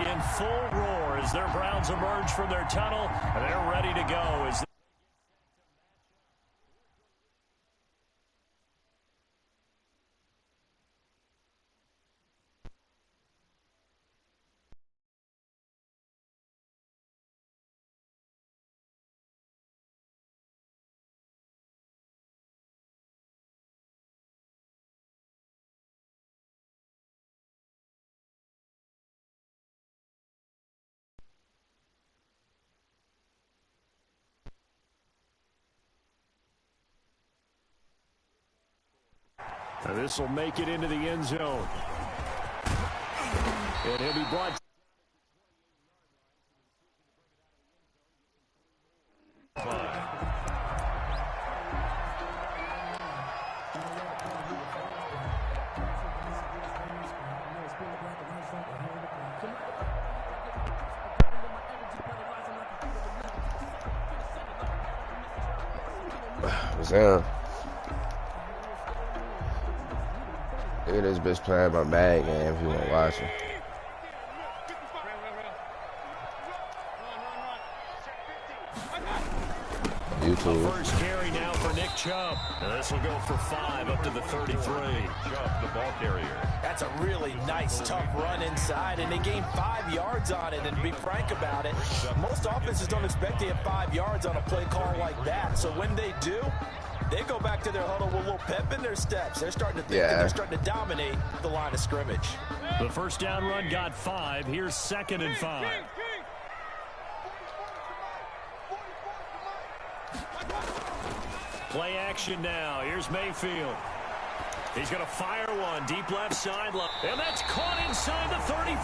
in full roar as their Browns emerge from their tunnel, and they're ready to go. And this will make it into the end zone. And he'll be brought. What's down? Look at this bitch playing my bag game if you want to watch it. YouTube. First carry now for Nick Chubb. And this will go for 5 up to the 33. Chubb, the ball carrier. That's a really nice, tough run inside, and they gained 5 yards on it. And to be frank about it, most offenses don't expect to get 5 yards on a play call like that. So when they do, they go back to their huddle with a little pep in their steps. They're starting to think that they're starting to dominate the line of scrimmage. The first down run got 5. Here's 2nd and 5. Play action now. Here's Mayfield. He's going to fire one deep left sideline. And that's caught inside the 35.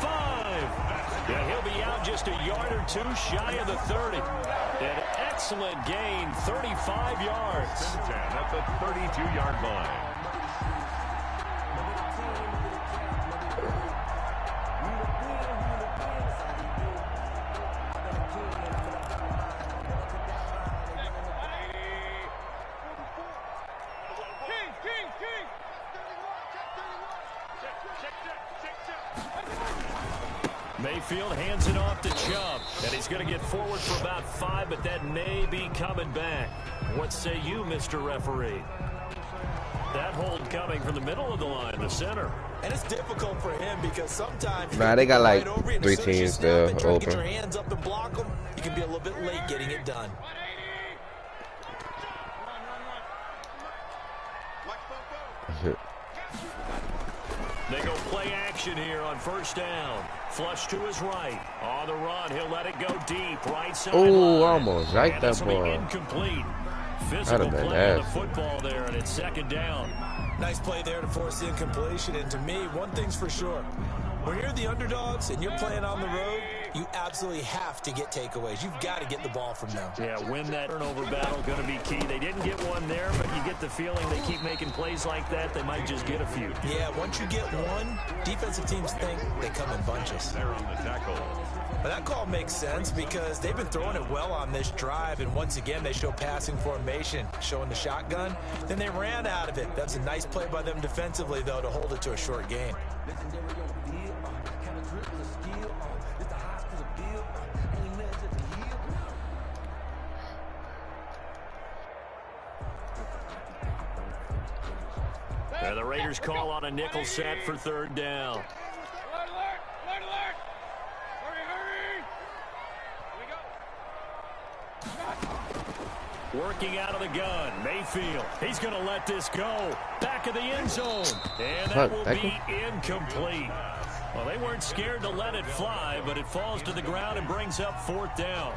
Yeah, he'll be out just a yard or two shy of the 30. An excellent gain, 35 yards. That's a 32-yard line. Mayfield hands it off to Chubb, and he's going to get forward for about 5, but that may be coming back. What say you, Mr. Referee? That hold coming from the middle of the line, the center. And it's difficult for him because sometimes they got like 3 teams still open. Get your hands up and block them. You can be a little bit late getting it done. They go play action here on first down. Flush to his right. On the run, he'll let it go deep. Right side. Oh, almost like that ball. Incomplete. Physical play on the football there, and it's 2nd down. Nice play there to force the incompletion. And to me, one thing's for sure. When you're the underdogs and you're playing on the road, you absolutely have to get takeaways. You've got to get the ball from them. Yeah, win that turnover battle, going to be key. They didn't get one there, but you get the feeling they keep making plays like that, they might just get a few. Yeah, once you get one, defensive teams think they come in bunches. They're on the tackle. But that call makes sense because they've been throwing it well on this drive, and once again, they show passing formation, showing the shotgun. Then they ran out of it. That's a nice play by them defensively, though, to hold it to a short gain. And the Raiders call on a nickel set for 3rd down. Working out of the gun, Mayfield. He's going to let this go. Back of the end zone. And that will be incomplete. Well, they weren't scared to let it fly, but it falls to the ground and brings up 4th down.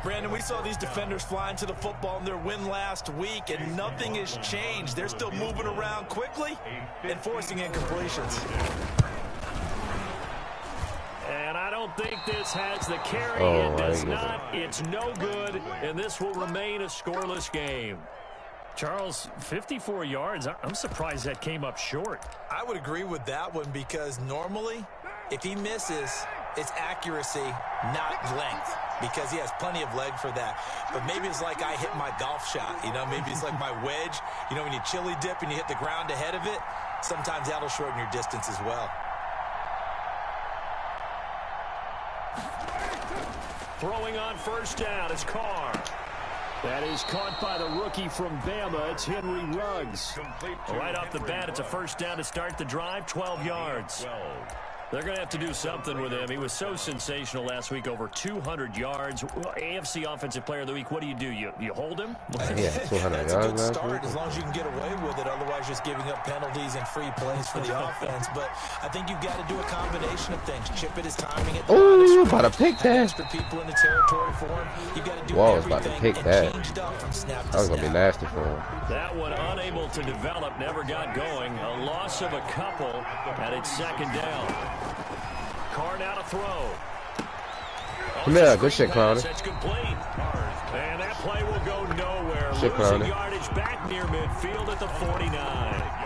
Brandon, we saw these defenders flying to the football in their win last week, and nothing has changed. They're still moving around quickly and forcing incompletions. And I don't think this has the carry. It does not. It's no good, and this will remain a scoreless game. Charles, 54 yards. I'm surprised that came up short. I would agree with that one because normally, if he misses, it's accuracy, not length, because he has plenty of leg for that. But maybe it's like I hit my golf shot. You know, maybe it's like my wedge. You know, when you chili dip and you hit the ground ahead of it, sometimes that'll shorten your distance as well. Throwing on first down. It's Carr. That is caught by the rookie from Bama. It's Henry Ruggs. Right off the bat, it's a first down to start the drive, 12 yards. They're going to have to do something with him. He was so sensational last week, over 200 yards. AFC Offensive Player of the Week, what do? You hold him? Yeah, 200 That's yards. a good start as long as you can get away with it. Otherwise, just giving up penalties and free plays for the offense. But I think you've got to do a combination of things. Chip it his timing at the Ooh, about to pick that. Extra people in the territory for him. You've got to do Whoa, about to everything pick and that. change it up from snap to That was going to be snap. nasty for him. That one unable to develop, never got going. A loss of a couple, and it's second down. Carr now to throw. Come here, good shit, Clowney. That's complete. And that play will go nowhere. Shit, Losing Clowney. yardage back near midfield at the 49.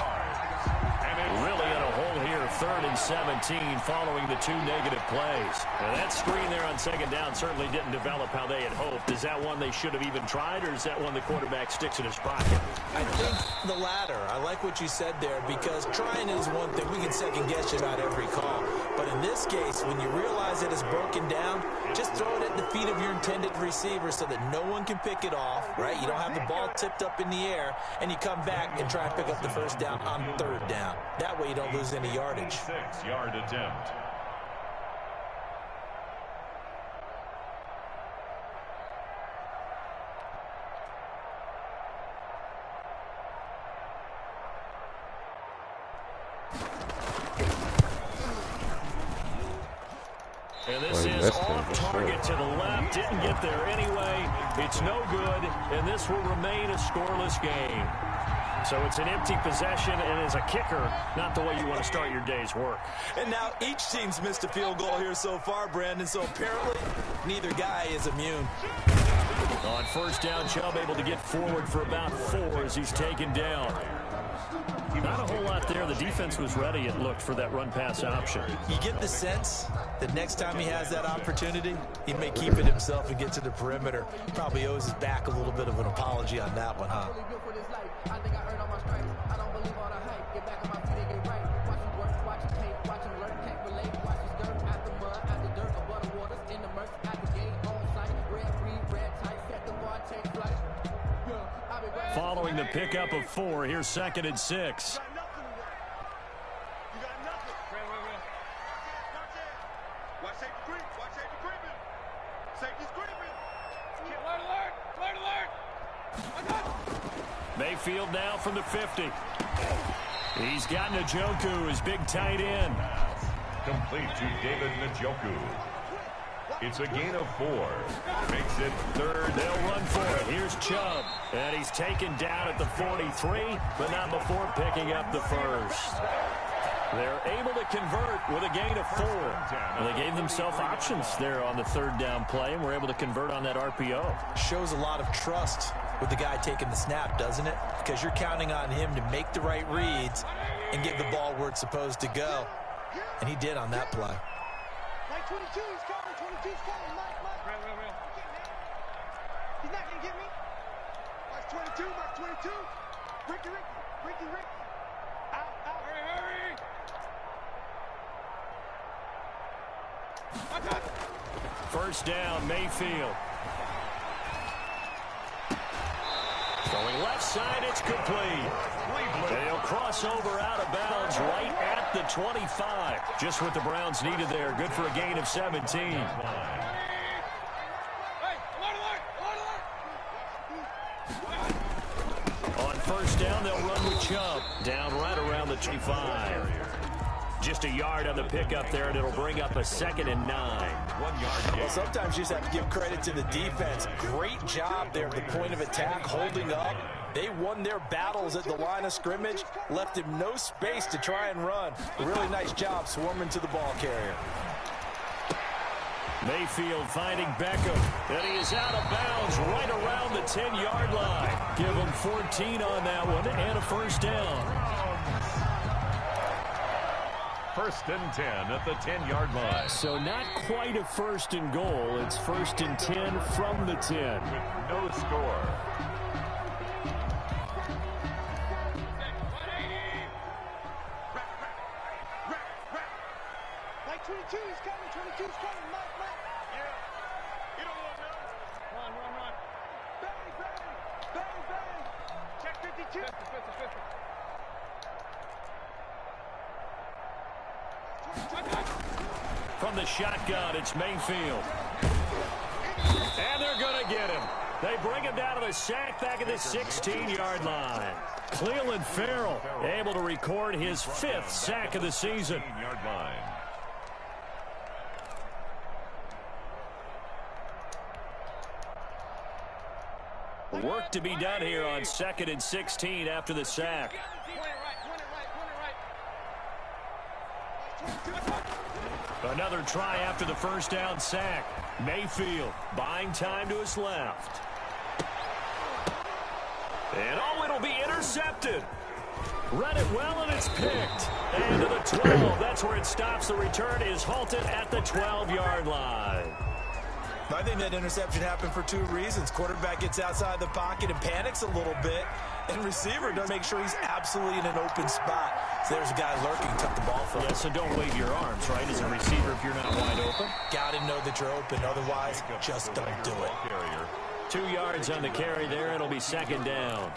Really in a hole here, 3rd and 17 following the 2 negative plays. Now that screen there on second down certainly didn't develop how they had hoped. Is that one they should have even tried, or is that one the quarterback sticks in his pocket? I think the latter. I like what you said there, because trying is one thing. We can second guess you about every call. But in this case, when you realize it is broken down, just throw it at the feet of your intended receiver so that no one can pick it off, right? You don't have the ball tipped up in the air, and you come back and try and pick up the first down on 3rd down. That way you don't lose any yardage. 6-yard attempt. And this is off target to the left. Didn't get there anyway. It's no good, and this will remain a scoreless game. So it's an empty possession, and as a kicker, not the way you want to start your day's work. And now each team's missed a field goal here so far, Brandon, so apparently neither guy is immune. On first down, Chubb able to get forward for about 4 as he's taken down. Not a whole lot there. The defense was ready, it looked, for that run-pass option. You get the sense that next time he has that opportunity, he may keep it himself and get to the perimeter. Probably owes his back a little bit of an apology on that one, huh? Following the pickup of 4, here's 2nd and 6. Mayfield now from the 50. He's got Njoku, his big tight end. Complete to David Njoku. It's a gain of 4. Makes it 3rd. They'll run for it. Here's Chubb. And he's taken down at the 43, but not before picking up the first. They're able to convert with a gain of 4. And they gave themselves options there on the 3rd down play, and were able to convert on that RPO. Shows a lot of trust with the guy taking the snap, doesn't it? Because you're counting on him to make the right reads and get the ball where it's supposed to go. And he did on that play. 22 is coming. 22 is coming. Mike. He's not going to get me. Mark 22. Mark 22. Ricky. Out. Hurry. First down, Mayfield. Going left side, it's complete. They'll cross over out of bounds right at the 25. Just what the Browns needed there. Good for a gain of 17. On first down, they'll run with Chubb. Down right around the 25. Just a yard on the pickup there, and it'll bring up a 2nd and 9. 1 yard. Well, sometimes you just have to give credit to the defense. Great job there at the point of attack, holding up. They won their battles at the line of scrimmage, left him no space to try and run. Really nice job swarming to the ball carrier. Mayfield finding Beckham, and he is out of bounds right around the 10-yard line. Give him 14 on that one, and a first down. 1st and 10 at the 10-yard line. So not quite a 1st and goal. It's 1st and 10 from the 10. With no score. Like 22 is coming. 22 is coming. Mike. Yeah. 52. From the shotgun, it's Mayfield. And they're going to get him. They bring him down to the sack back at the 16-yard line. Cleveland Farrell able to record his 5th sack of the season. 16-yard line. Work to be done here on 2nd and 16 after the sack. Another try after the first down sack. Mayfield buying time to his left. And it'll be intercepted. Read it well, and it's picked. And to the 12. That's where it stops. The return is halted at the 12-yard line. I think that interception happened for 2 reasons. Quarterback gets outside the pocket and panics a little bit, and receiver does make sure he's absolutely in an open spot. So there's a guy lurking, tuck the ball from. Yeah, so don't wave your arms, right, as a receiver if you're not wide open. Got to know that you're open. Otherwise, just don't do it. 2 yards on the carry there. It'll be 2nd down.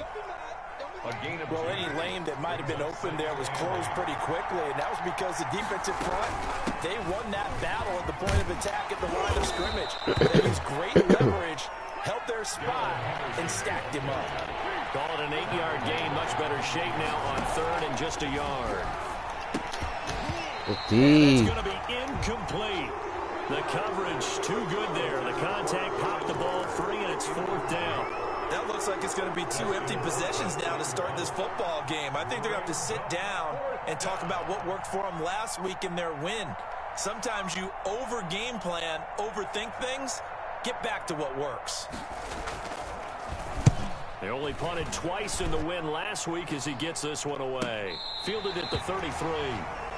Well, any lane that might have been open there was closed pretty quickly, and that was because the defensive front, they won that battle at the point of attack at the line of scrimmage. They used great leverage, held their spot, and stacked him up. Call it an 8-yard gain. Much better shape now on 3rd and just a yard. It's going to be incomplete. The coverage too good there. The contact popped the ball free, and it's 4th down. That looks like it's going to be 2 empty possessions now to start this football game. I think they're going to have to sit down and talk about what worked for them last week in their win. Sometimes you over-game plan, overthink things, get back to what works. They only punted twice in the win last week as he gets this one away. Fielded at the 33.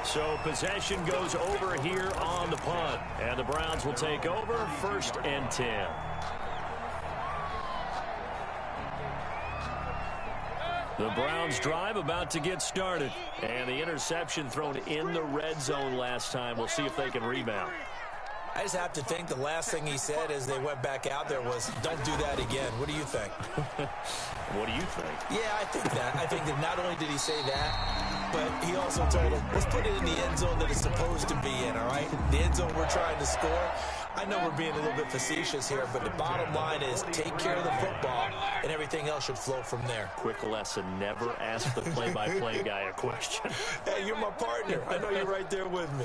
So possession goes over here on the punt. And the Browns will take over 1st and 10. The Browns drive about to get started. And the interception thrown in the red zone last time. We'll see if they can rebound. I just have to think the last thing he said as they went back out there was, don't do that again. What do you think? What do you think? Yeah, I think that. I think that not only did he say that, but he also told him, let's put it in the end zone that it's supposed to be in, all right? The end zone we're trying to score. I know we're being a little bit facetious here, but the bottom line is take care of the football, and everything else should flow from there. Quick lesson, never ask the play-by-play guy a question. Hey, you're my partner. I know you're right there with me.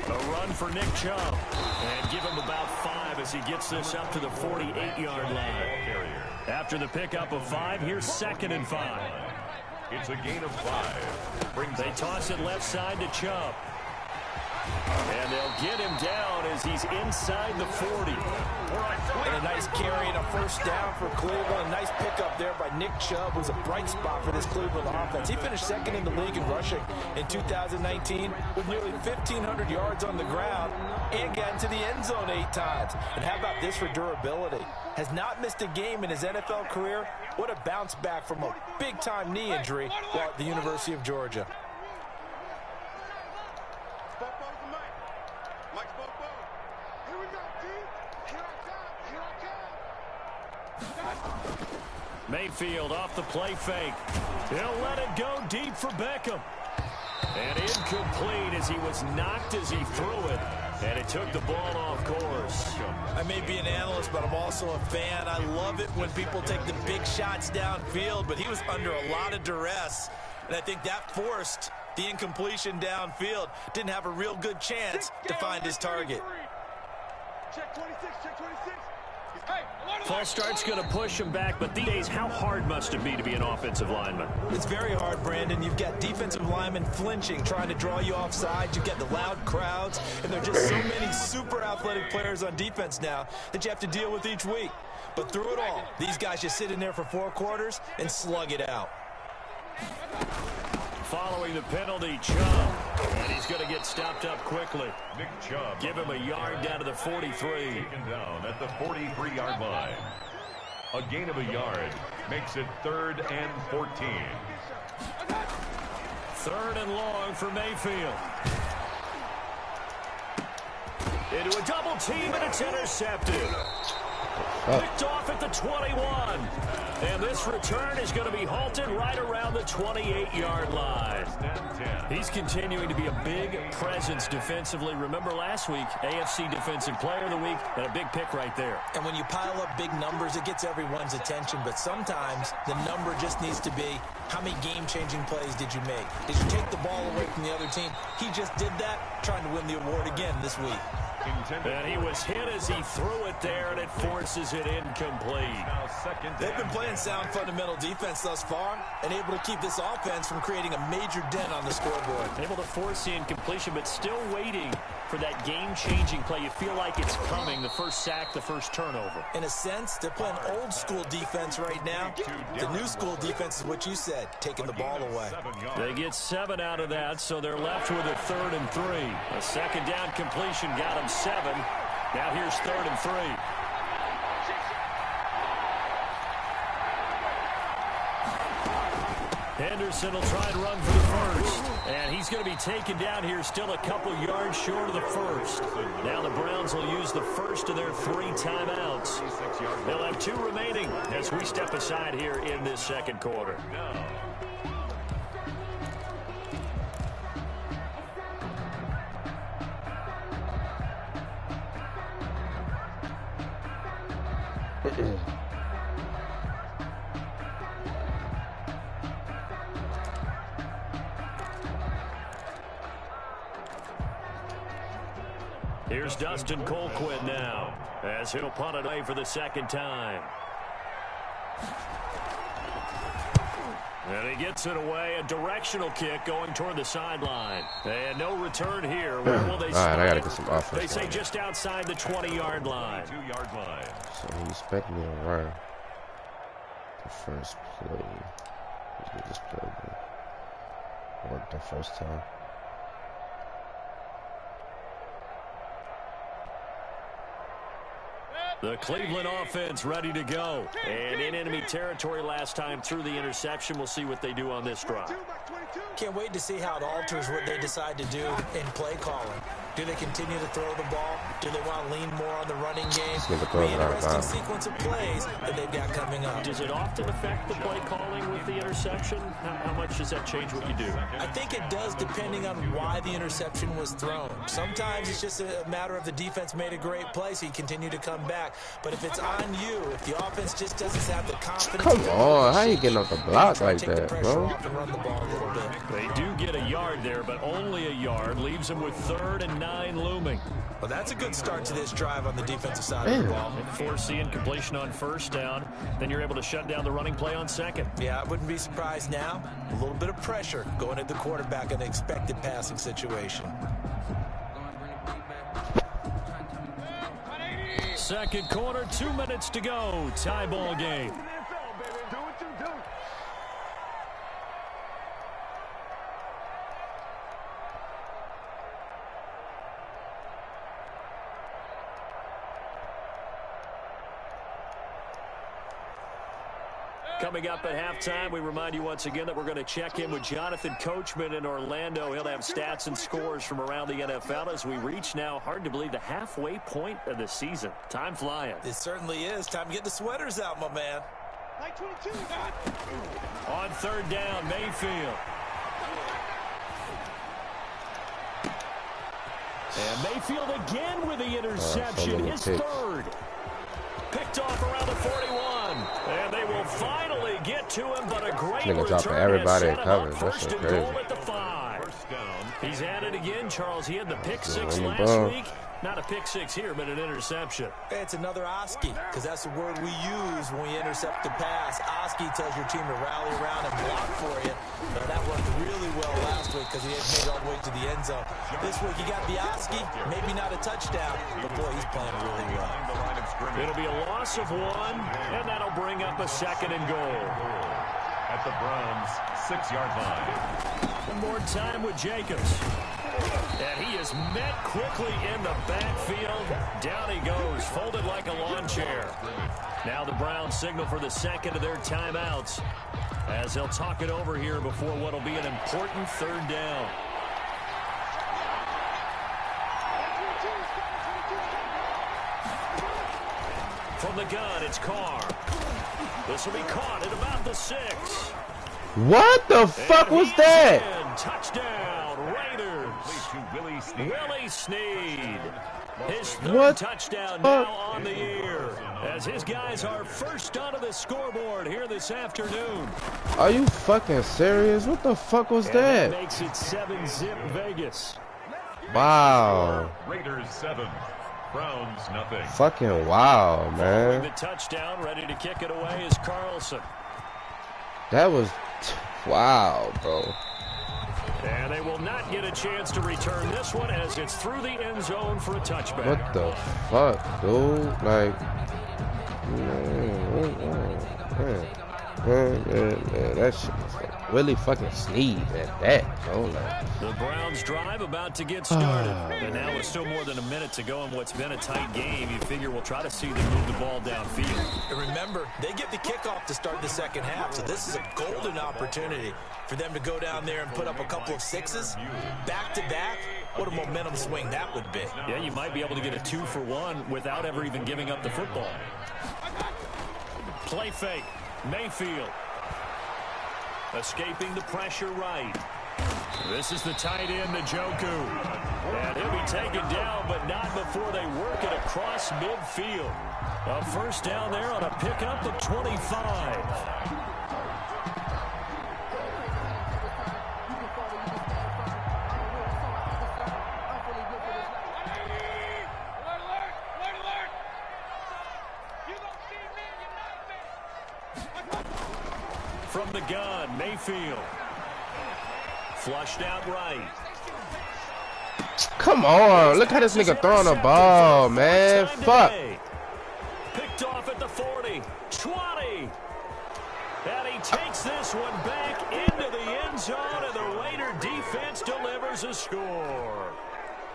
A run for Nick Chubb. And give him about 5 as he gets this up to the 48-yard line. After the pickup of 5, here's 2nd and 5. It's a gain of 5. They toss it left side to Chubb. And they'll get him down as he's inside the 40. And a nice carry and a first down for Cleveland. A nice pickup there by Nick Chubb, who's a bright spot for this Cleveland offense. He finished 2nd in the league in rushing in 2019 with nearly 1,500 yards on the ground and got into the end zone 8 times. And how about this for durability? Has not missed a game in his NFL career. What a bounce back from a big-time knee injury while at the University of Georgia. Mayfield off the play fake. He'll let it go deep for Beckham. And incomplete as he was knocked as he threw it. And it took the ball off course. I may be an analyst, but I'm also a fan. I love it when people take the big shots downfield, but he was under a lot of duress. And I think that forced the incompletion downfield. Didn't have a real good chance to find his target. Check 26, check 26. False start's going to push him back, but these days, how hard must it be to be an offensive lineman? It's very hard, Brandon. You've got defensive linemen flinching, trying to draw you offside. You've got the loud crowds, and there are just so many super athletic players on defense now that you have to deal with each week. But through it all, these guys just sit in there for 4 quarters and slug it out. Following the penalty, Chubb. And he's going to get stopped up quickly. Nick Chubb. Give him a yard down to the 43. Taken down at the 43-yard line. A gain of a yard makes it 3rd and 14. 3rd and long for Mayfield. Into a double team, and it's intercepted. Picked off at the 21. And this return is going to be halted right around the 28-yard line. He's continuing to be a big presence defensively. Remember last week, AFC Defensive Player of the Week, and a big pick right there. And when you pile up big numbers, it gets everyone's attention. But sometimes the number just needs to be, how many game-changing plays did you make? Did you take the ball away from the other team? He just did that, trying to win the award again this week. And he was hit as he threw it there, and it forces it incomplete. They've been playing sound fundamental defense thus far and able to keep this offense from creating a major dent on the scoreboard. Able to force the incompletion, but still waiting for that game-changing play. You feel like it's coming, the first sack, the first turnover. In a sense, they're playing old-school defense right now. The new-school defense is what you said, taking the ball away. They get 7 out of that, so they're left with a 3rd and 3. A second down completion got them 7. Now here's 3rd and 3. Henderson will try and run for the first. And he's going to be taken down here, still a couple yards short of the first. Now the Browns will use the first of their 3 timeouts. They'll have 2 remaining as we step aside here in this second quarter. Here's Dustin Colquitt now as he'll punt it away for the second time. And he gets it away, a directional kick going toward the sideline. And no return here. Where will they start? All right, I got to get some offense. They say just outside the 20-yard line. 2-yard line. So he expect me to run the first play. Let's get this play done. Worked the first time. The Cleveland offense ready to go. And in enemy territory last time through the interception. We'll see what they do on this drive. Can't wait to see how it alters what they decide to do in play calling. Do they continue to throw the ball? Do they want to lean more on the running game? Interesting sequence of plays that they've got coming up. Does it often affect the play calling with the interception? How much does that change what you do? I think it does, depending on why the interception was thrown. Sometimes it's just a matter of the defense made a great play, so you continue to come back. But if it's on you, if the offense just doesn't have the confidence... Come on, how you getting off the block like that, bro? Run the ball a little bit. They do get a yard there, but only a yard. Leaves them with 3rd and 9 looming. Well, that's a good start to this drive on the defensive side of the ball. Force the incompletion on first down. Then you're able to shut down the running play on second. Yeah, I wouldn't be surprised now. A little bit of pressure going at the quarterback in an expected passing situation. Second quarter, 2 minutes to go. Tie ball game. Coming up at halftime, we remind you once again that we're going to check in with Jonathan Coachman in Orlando. He'll have stats and scores from around the NFL as we reach now, hard to believe, the halfway point of the season. Time flying. It certainly is. Time to get the sweaters out, my man. On 3rd down, Mayfield. And Mayfield again with the interception, his 3rd. Picked off around the 41. And they will finally get to him, but a great return everybody has set him up. That's First and crazy. goal at the 5. He's at it again, Charles. He had the pick 6 last week. Not a pick 6 here, but an interception. Hey, it's another Oski, because that's the word we use when we intercept the pass. Oski tells your team to rally around and block for you. But that worked really well last week because he had made it all the way to the end zone. This week he got the Oski, maybe not a touchdown, but boy, he's playing really well. It'll be a loss of 1, and that'll bring up a 2nd and goal. At the Browns' 6-yard line. One more time with Jacobs. And he is met quickly in the backfield. Down he goes, folded like a lawn chair. Now the Browns signal for the 2nd of their timeouts as they'll talk it over here before what will be an important 3rd down. From the gun, it's Carr. This will be caught at about the 6. What the fuck was that? Touchdown, Raiders. Willie Snead. His third What touchdown now on the year, as his guys are first onto the scoreboard here this afternoon. Are you fucking serious? What the fuck was that? That makes it 7-zip Vegas. Wow. Raiders 7, Browns nothing. Fucking wow, Following man. the touchdown, ready to kick it away is Carlson. That was wow, bro. And they will not get a chance to return this one as it's through the end zone for a touchback. What the fuck, dude? Like, man, that shit was like really fucking sneeze at that, bro. Like, the Browns drive about to get started. And now with still more than a minute to go in what's been a tight game, you figure we'll try to see them move the ball downfield. And remember, they get the kickoff to start the second half, so this is a golden opportunity for them to go down there and put up a couple of 6s back-to-back. What a momentum swing that would be. Yeah, you might be able to get a 2-for-1 without ever even giving up the football. Play fake. Mayfield. Escaping the pressure right. This is the tight end, Njoku. And he'll be taken down, but not before they work it across midfield. A first down there on a pickup of 25. From the gun, Mayfield. Flushed out right. come on, look how this nigga throwing the ball, man. Fuck. Picked off at the 40, 20. And he takes this one back into the end zone, and the Raider defense delivers a score.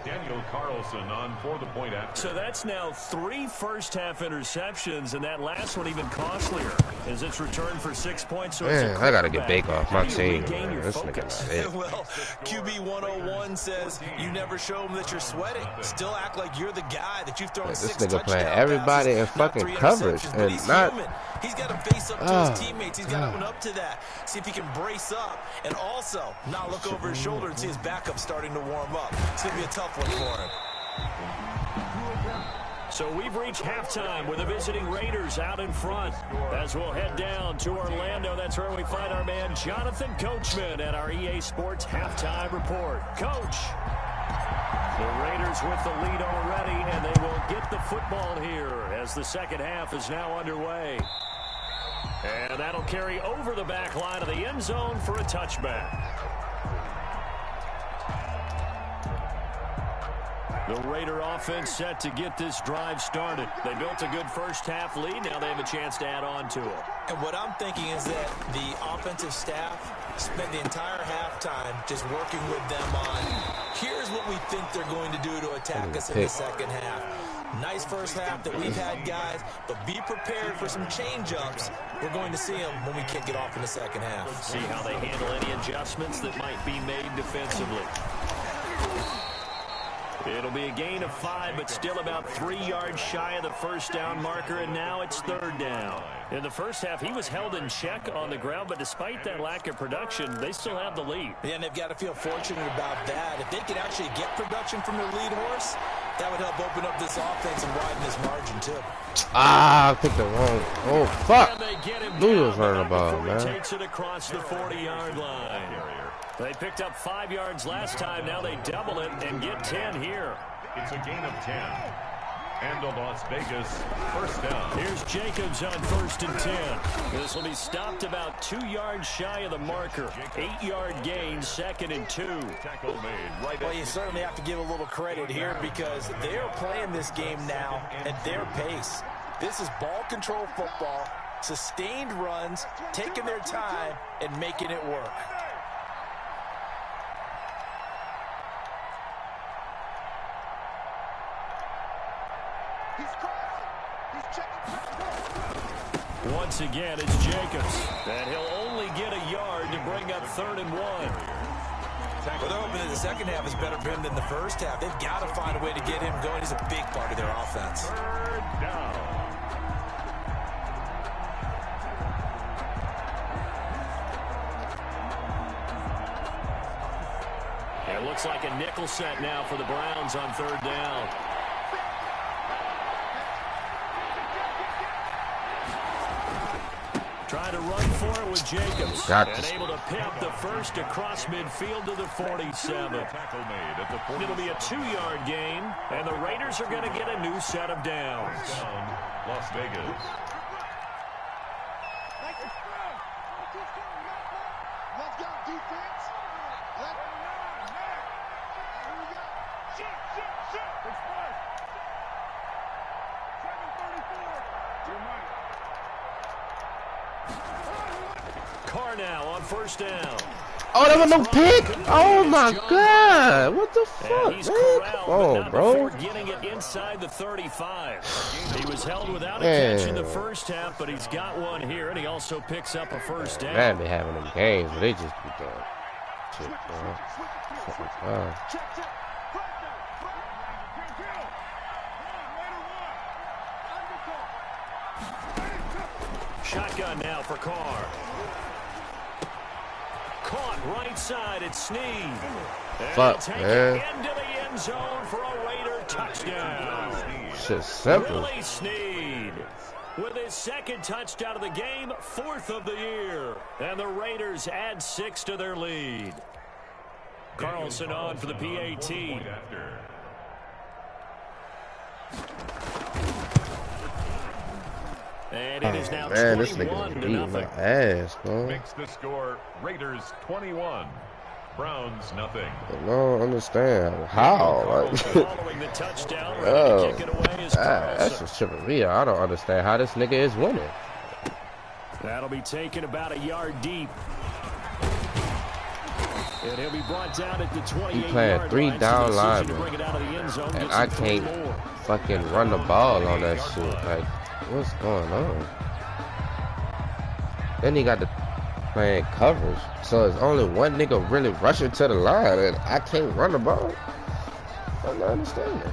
Daniel Carlson on for the point after. So that's now 3 first-half interceptions, and that last one even costlier as it's returned for 6 points. So Man, I gotta get Baker off my How do you team. regain Man. your This focus? nigga not it. Well, QB 101 says you never show them that you're sweating. Still act like you're the guy that you've thrown This 6 nigga playing touchdown everybody passes, in not fucking 3 coverage interceptions, but and he's not- human. He's got to face up to his teammates. He's got to own up to that. See if he can brace up and also not look over his shoulder and see his backup starting to warm up. It's going to be a tough one for him. So we've reached halftime with the visiting Raiders out in front. As we'll head down to Orlando, that's where we find our man Jonathan Coachman at our EA Sports Halftime Report. Coach, the Raiders with the lead already, and they will get the football here as the second half is now underway. And that'll carry over the back line of the end zone for a touchback. The Raider offense set to get this drive started. They built a good first-half lead. Now they have a chance to add on to it. And what I'm thinking is that the offensive staff spent the entire halftime just working with them on, here's what we think they're going to do to attack us in the second half. Nice first half that we've had, guys, but be prepared for some change-ups. We're going to see them when we kick it off in the second half. See how they handle any adjustments that might be made defensively. It'll be a gain of 5, but still about 3 yards shy of the first down marker, and now it's third down. In the first half, he was held in check on the ground, but despite that lack of production, they still have the lead. Yeah, and they've got to feel fortunate about that. If they could actually get production from their lead horse, that would help open up this offense and widen this margin, too. Ah, I picked the wrong. Oh, fuck. And they get him Knew he down, was running the but ball, before he man. takes it across the 40-yard line. They picked up 5 yards last time. Now they double it and get 10 here. It's a gain of 10. And a Las Vegas first down. Here's Jacobs on 1st and 10. This will be stopped about 2 yards shy of the marker. 8-yard gain, 2nd and 2. Tackle made right Well, at you certainly have to give a little credit here because they are playing this game now at their pace. This is ball control football, sustained runs, taking their time, and making it work. Once again, it's Jacobs. And he'll only get a yard to bring up 3rd and 1. Well, they're hoping that the second half is better for him than the first half. They've got to find a way to get him going. He's a big part of their offense. third down. It looks like a nickel set now for the Browns on third down. Trying to run for it with Jacobs. And able to pick up the first across midfield to the 47. It'll be a 2-yard gain, and the Raiders are going to get a new set of downs. Las Vegas. Let's go, defense. Carr now on first down. Oh, that was no pick. Oh my God! What the fuck, man? Come on, bro. Getting it inside the 35. He was held without a catch in the first half, but he's got one here, and he also picks up a first down. Man, be having them games, but they just be doing shit, bro. Shotgun now for Carr. Caught right side at Snead. Fuck, man. Into the end zone for a Raider touchdown. Shit's simple. Willie Snead with his second touchdown of the game, 4th of the year. And the Raiders add 6 to their lead. Carlson on for the PAT. And it is now 21-0. This nigga's beating my ass, bro. Makes the score Raiders 21, Browns nothing. I don't understand how. Like, Following the touchdown, ready to kick it away is that's just tripping me out. I don't understand how this nigga is winning. That'll be taken about a yard deep. And he'll be brought down at the 28-yard line. He playing 3 down linemen, and I can't fucking run the ball on that shit. Like, what's going on? Then he got the playing coverage, so it's only one nigga really rushing to the line, and I can't run the ball. I'm not understanding.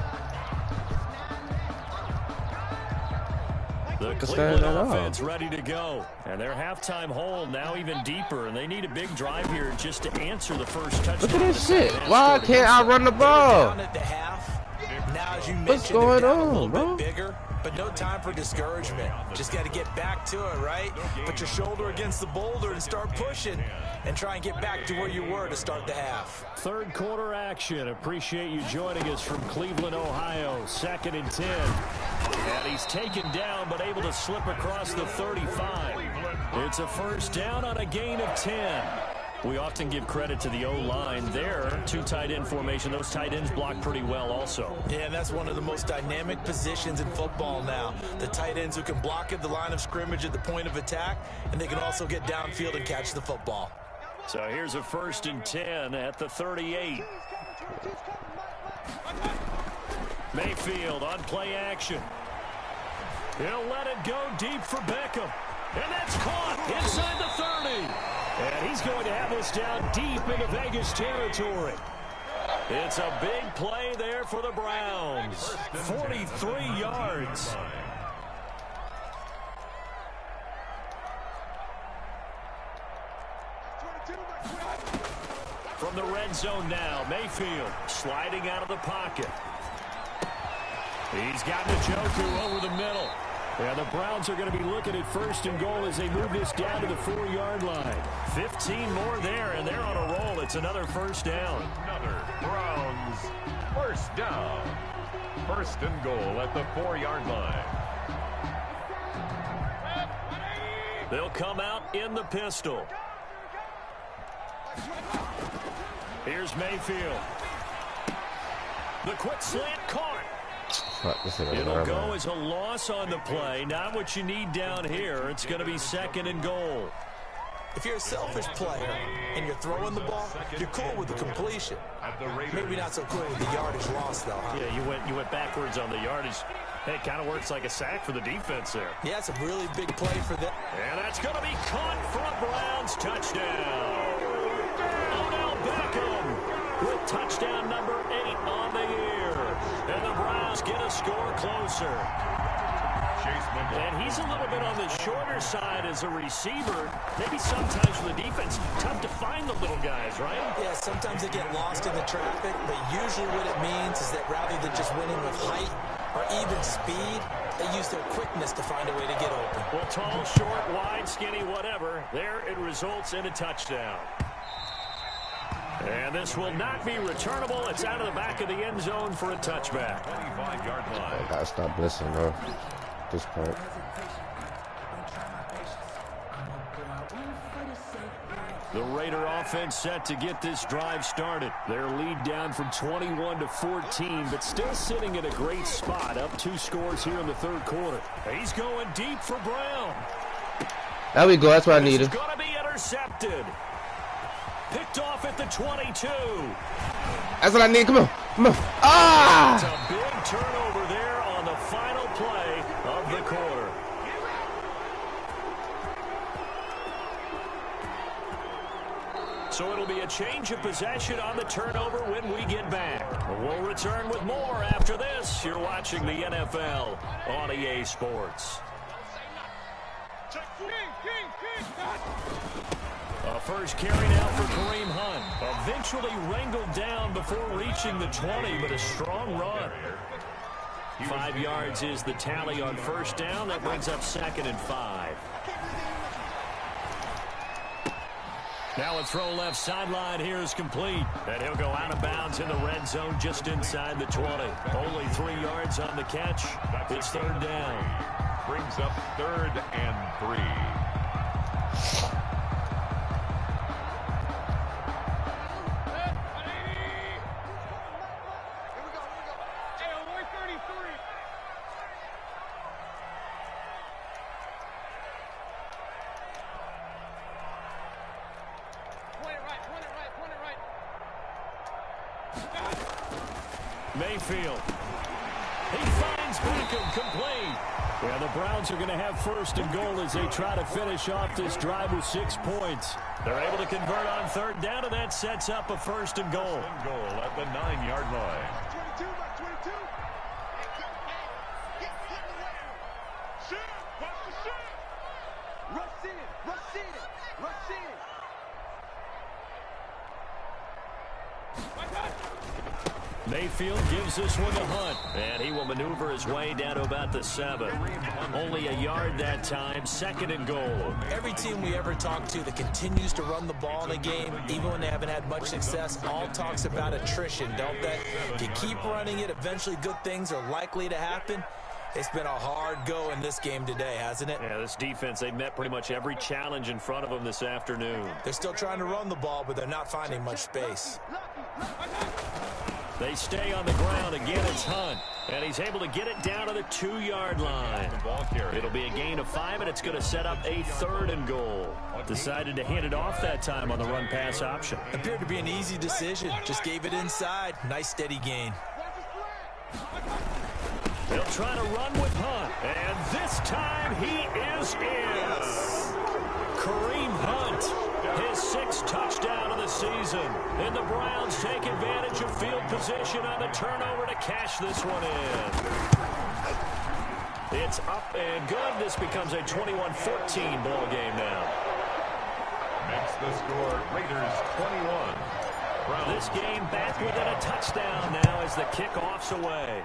The Cleveland offense ready to go. And their halftime hole now even deeper, and they need a big drive here just to answer the first touchdown. Look at this shit. Why can't I run the ball? Down at the half. Now, as you mentioned, What's going a on, little bro? bit bigger, but no time for discouragement. Just got to get back to it, right? Put your shoulder against the boulder and start pushing and try and get back to where you were to start the half. Third quarter action. Appreciate you joining us from Cleveland, Ohio. 2nd and 10. And he's taken down but able to slip across the 35. It's a first down on a gain of 10. We often give credit to the O-line there. 2 tight end formation. Those tight ends block pretty well also. Yeah, and that's one of the most dynamic positions in football now. The tight ends who can block at the line of scrimmage at the point of attack, and they can also get downfield and catch the football. So here's a 1st and 10 at the 38. Mayfield on play action. He'll let it go deep for Beckham. And that's caught inside the 30. And he's going to have this down deep into Vegas territory. It's a big play there for the Browns. 43 yards. From the red zone now, Mayfield sliding out of the pocket. He's got Njoku over the middle. And the Browns are going to be looking at 1st and goal as they move this down to the 4-yard line. 15 more there, and they're on a roll. It's another first down. Another Browns first down. 1st and goal at the 4-yard line. They'll come out in the pistol. Here's Mayfield. The quick slant caught. It'll go as a loss on the play. Not what you need down here. It's going to be 2nd and goal. If you're a selfish player and you're throwing the ball, you're cool with the completion. Maybe not so cool with the yardage loss, though, huh? Yeah, you went backwards on the yardage. Hey, it kind of works like a sack for the defense there. Yeah, it's a really big play for them. And that's going to be caught for a Browns touchdown. Odell Beckham with touchdown number 8 on the year. And the Browns get a score closer. And he's a little bit on the shorter side as a receiver. Maybe sometimes for the defense, tough to find the little guys, right? Yeah, sometimes they get lost in the traffic, but usually what it means is that rather than just winning with height or even speed, they use their quickness to find a way to get open. Well, tall, short, wide, skinny, whatever. There it results in a touchdown. And this will not be returnable. It's out of the back of the end zone for a touchback. 25-yard line. I gotta stop blitzing, bro. At this point. The Raider offense set to get this drive started. Their lead down from 21 to 14, but still sitting in a great spot. Up 2 scores here in the third quarter. He's going deep for Brown. There we go. That's what I needed. It's going to be intercepted. Picked off at the 22. That's what I need. Come on. Come on. Ah! It's a big turnover there on the final play of the quarter. So it'll be a change of possession on the turnover when we get back. We'll return with more after this. You're watching the NFL on EA Sports. A first carry now for Kareem Hunt. Eventually wrangled down before reaching the 20, but a strong run. 5 yards is the tally on first down. That brings up 2nd and 5. Now a throw left sideline here is complete. And he'll go out of bounds in the red zone just inside the 20. Only 3 yards on the catch. It's 3rd down. Brings up 3rd and 3. Mayfield. He finds Beckham complete. Yeah, the Browns are going to have 1st and goal as they try to finish off this drive with 6 points. They're able to convert on 3rd down, and that sets up a 1st and goal. 1st and goal at the 9-yard line. 22, back 22. Shoot, watch the shoot. Rush in, rush in, rush in. Mayfield gives this one to Hunt, and he will maneuver his way down to about the 7. Only a yard that time, 2nd and goal. Every team we ever talk to that continues to run the ball in a game, even when they haven't had much success, all talks about attrition, don't they? If you keep running it, eventually good things are likely to happen. It's been a hard go in this game today, hasn't it? Yeah, this defense, they've met pretty much every challenge in front of them this afternoon. They're still trying to run the ball, but they're not finding much space. They stay on the ground. Again, it's Hunt. And he's able to get it down to the 2-yard line. It'll be a gain of 5, and it's going to set up a 3rd and goal. Decided to hand it off that time on the run-pass option. Appeared to be an easy decision. Just gave it inside. Nice, steady gain. They'll try to run with Hunt. And this time he is in. Kareem Hunt, his 6th touchdown of the season. And the Browns take advantage of field position on the turnover to cash this one in. It's up and good. This becomes a 21-14 ball game now. Makes the score Raiders 21. Browns. This game back within a touchdown now as the kickoff's away.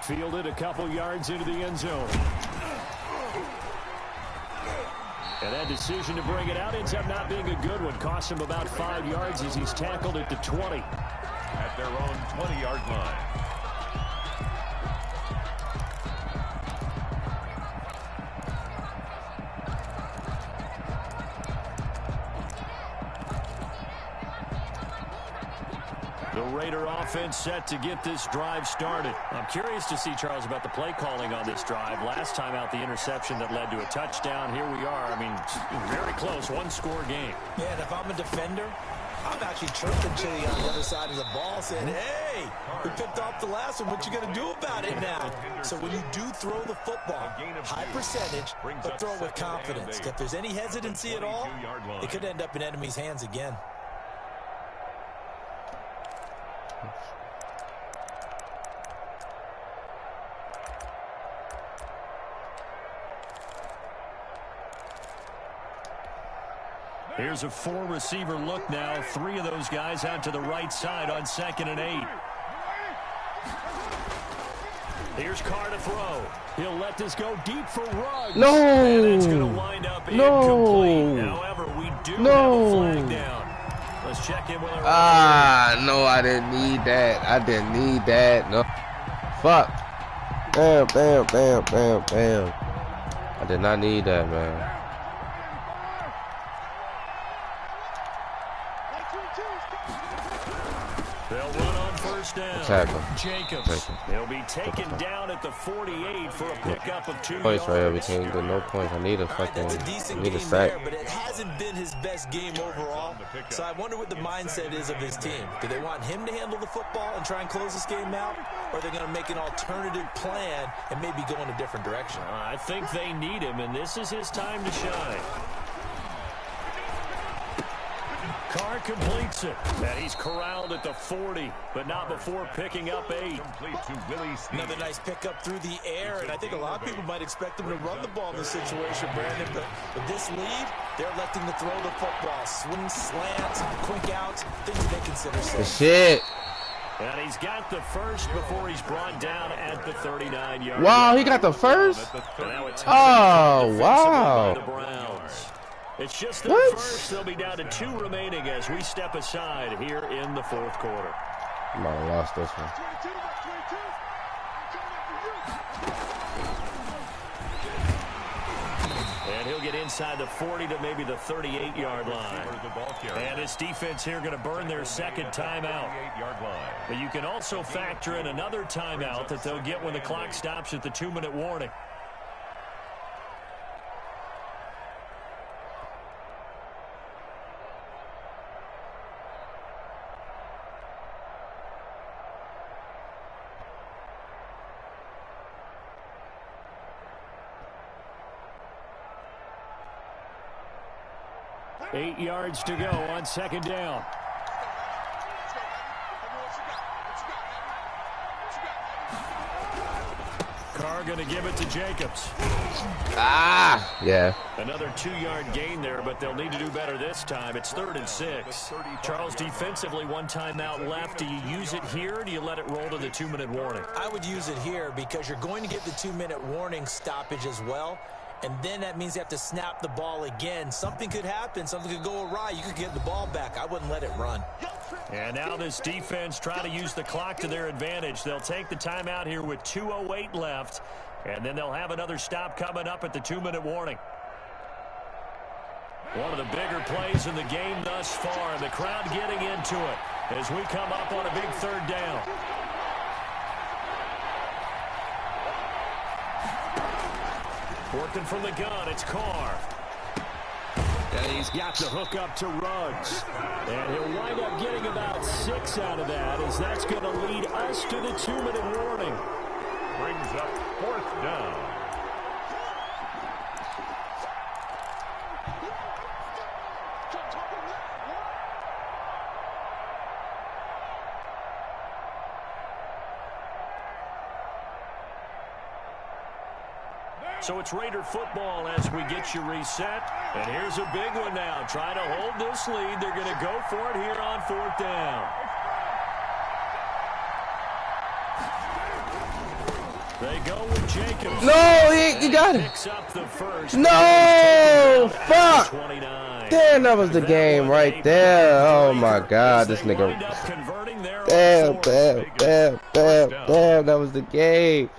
Fielded a couple yards into the end zone. And that decision to bring it out ends up not being a good one. Cost him about 5 yards as he's tackled at the 20. At their own 20-yard line. The Raider offense set to get this drive started. I'm curious to see, Charles, about the play calling on this drive. Last time out, the interception that led to a touchdown. Here we are. I mean, very close, 1-score game. Yeah, and if I'm a defender, I'm actually chirping Chili on the other side of the ball saying, hey, we picked off the last one. What you going to do about it now? So when you do throw the football, high percentage, but throw it with confidence. If there's any hesitancy at all, it could end up in enemy's hands again. Here's a 4-receiver look now. 3 of those guys out to the right side on 2nd and 8. Here's Carr to throw. He'll let this go deep for Ruggs. No. And it's going to wind up incomplete. However, we do have a flag down. Let's check in with our... No, I didn't need that. I didn't need that. No. Fuck. Bam, bam, bam, bam, bam. I did not need that, man. They'll run on first down. Jacobs. He'll be taken down at the 48 for a pickup of 2 points yards. right, we can't get no points. I need a fucking, I need a sack. There, but it hasn't been his best game overall. So I wonder what the mindset is of his team. Do they want him to handle the football and try and close this game out? Or are they going to make an alternative plan and maybe go in a different direction? I think they need him, and this is his time to shine. Carr completes it, and he's corralled at the 40, but not before picking up 8. Another nice pickup through the air, and I think a lot of people might expect him to run the ball in this situation, Brandon, but with this lead, they're electing to throw the football. Swing, slants, quick outs, things they consider safe. Shit. And he's got the first before he's brought down at the 39-yard line. Wow, he got the first? Oh, wow. The Browns. It's just the first. They'll be down to 2 remaining as we step aside here in the 4th quarter. I might have lost this one. And he'll get inside the 40 to maybe the 38-yard line. And his defense here going to burn their 2nd timeout. But you can also factor in another timeout that they'll get when the clock stops at the 2-minute warning. Eight yards to go on 2nd down. Carr going to give it to Jacobs. Yeah. Another 2-yard gain there, but they'll need to do better this time. It's 3rd and 6. Charles, defensively, 1 timeout left. Do you use it here, or do you let it roll to the 2-minute warning? I would use it here because you're going to get the 2-minute warning stoppage as well. And then that means you have to snap the ball again. Something could happen. Something could go awry. You could get the ball back. I wouldn't let it run. And now this defense trying to use the clock to their advantage. They'll take the timeout here with 2:08 left. And then they'll have another stop coming up at the 2-minute warning. One of the bigger plays in the game thus far. The crowd getting into it as we come up on a big 3rd down. Working from the gun, it's Carr. And he's got the hook up to Ruggs. And he'll wind up getting about 6 out of that, as that's going to lead us to the 2-minute warning. Brings up 4th down. So it's Raider football as we get you reset. And here's a big one now. Trying to hold this lead. They're going to go for it here on 4th down. They go with Jacobs. No, he got it. Picks up the first. No, fuck. Damn, that was the game right there. Oh my God, this nigga. Damn, that was the game.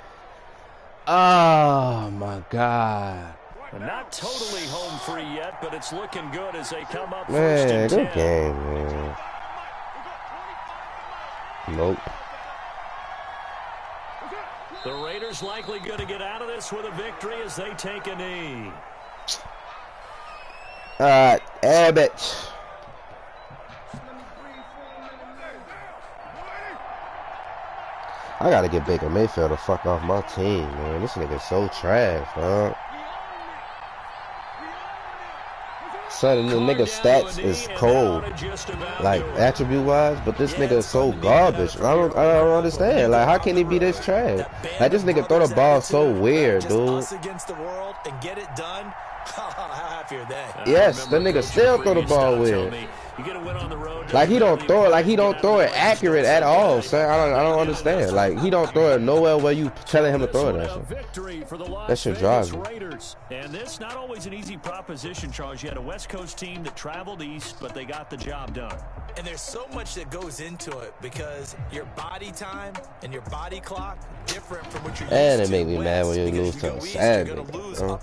Oh my God. Not totally home free yet, but it's looking good as they come up Man, first and 10. good game, man. Nope. The Raiders likely going to get out of this with a victory as they take a knee. Abbott. I gotta get Baker Mayfield to fuck off my team, man. This nigga's so trash, huh? Son, the nigga stats is cold, like attribute-wise, but this nigga is so garbage. I don't understand. Like, how can he be this trash? Like, this nigga throw the ball so weird, dude. Us against the world and get it done. How happy are they? Yes, the nigga still throw the ball weird. Like he don't throw it accurate at all, son. I don't understand. Like he don't throw it nowhere where you telling him to throw it at. That should drive me. And this not always an easy proposition, Charles. You had a West Coast team that traveled east, but they got the job done. And there's so much that goes into it because your body time and your body clock different from what you're used to. And it make me mad when you lose to a sad nigga, bro.